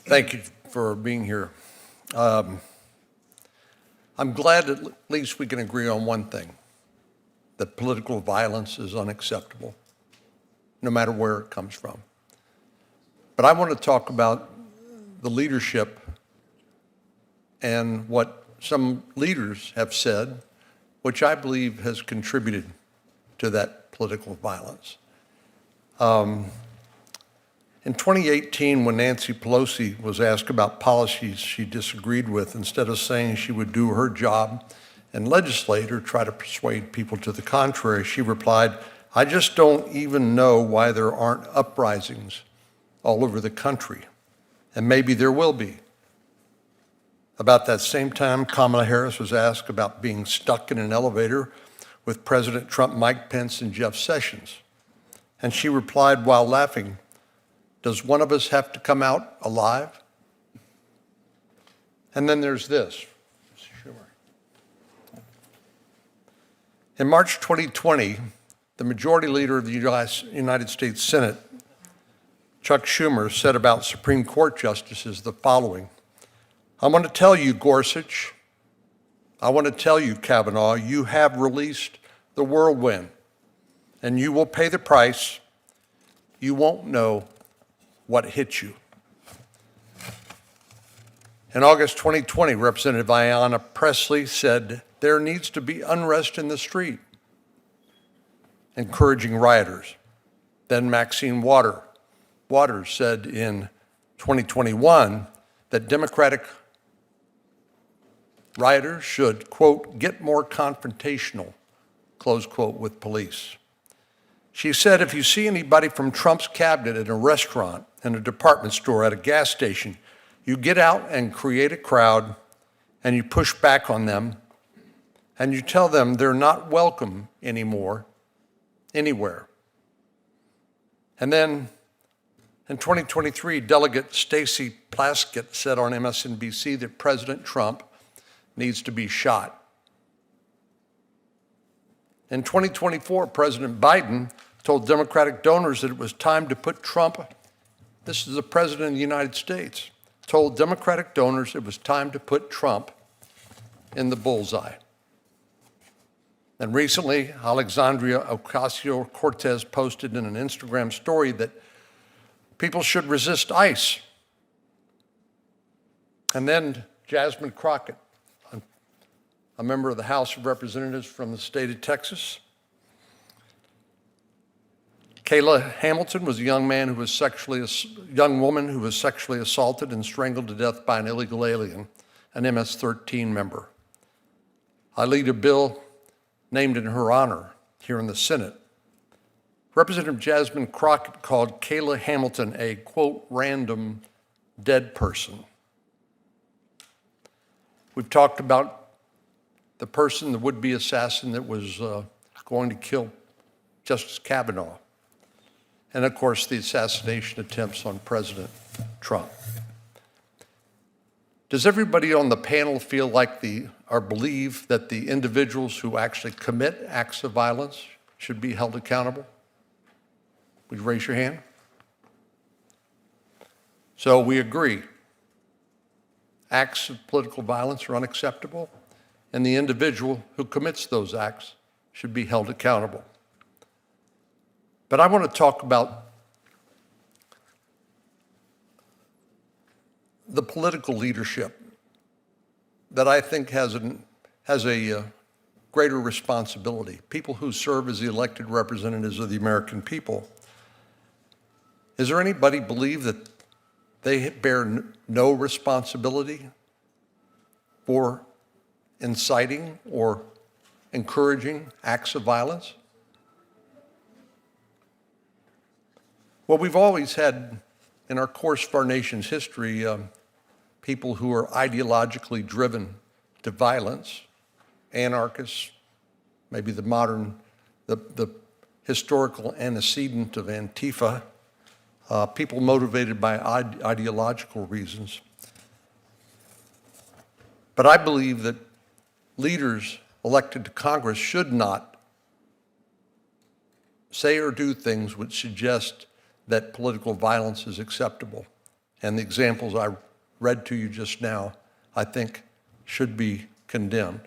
Thank you for being here. I'm glad at least we can agree on one thing, that political violence is unacceptable, no matter where it comes from. But I want to talk about the leadership and what some leaders have said, which I believe has contributed to that political violence. In 2018, when Nancy Pelosi was asked about policies she disagreed with, instead of saying she would do her job and legislate or try to persuade people to the contrary, she replied, "I just don't even know why there aren't uprisings all over the country, and maybe there will be." About that same time, Kamala Harris was asked about being stuck in an elevator with President Trump, Mike Pence, and Jeff Sessions. And she replied while laughing, "Does one of us have to come out alive?" And then there's this. In March 2020, the majority leader of the United States Senate, Chuck Schumer, said about Supreme Court justices the following: "I want to tell you, Gorsuch, I want to tell you, Kavanaugh, you have released the whirlwind, and you will pay the price. You won't know what hit you." In August 2020, Representative Ayanna Pressley said, "There needs to be unrest in the street," encouraging rioters. Then Maxine Waters said in 2021 that Democratic rioters should, quote, "get more confrontational," close quote, with police. She said, "If you see anybody from Trump's cabinet in a restaurant, in a department store, at a gas station, you get out and create a crowd and you push back on them and you tell them they're not welcome anymore, anywhere." And then in 2023, Delegate Stacey Plaskett said on MSNBC that President Trump needs to be shot. In 2024, President Biden told Democratic donors that it was time to put Trump, this is the President of the United States, told Democratic donors it was time to put Trump in the bullseye. And recently, Alexandria Ocasio-Cortez posted in an Instagram story that people should resist ICE. And then Jasmine Crockett, a member of the House of Representatives from the state of Texas. Kayla Hamilton was a young woman who was sexually assaulted and strangled to death by an illegal alien, an MS-13 member. I lead a bill named in her honor here in the Senate. Representative Jasmine Crockett called Kayla Hamilton a, quote, "random dead person." We've talked about the person, the would-be assassin that was going to kill Justice Kavanaugh. And of course, the assassination attempts on President Trump. Does everybody on the panel feel like or believe that the individuals who actually commit acts of violence should be held accountable? Would you raise your hand? So we agree. Acts of political violence are unacceptable, and the individual who commits those acts should be held accountable. But I want to talk about the political leadership that I think has a greater responsibility, people who serve as the elected representatives of the American people. Is there anybody believe that they bear no responsibility for inciting or encouraging acts of violence? Well, we've always had, in our course of our nation's history, people who are ideologically driven to violence, anarchists, maybe the historical antecedent of Antifa, people motivated by ideological reasons. But I believe that leaders elected to Congress should not say or do things which suggest that political violence is acceptable. And the examples I read to you just now, I think, should be condemned.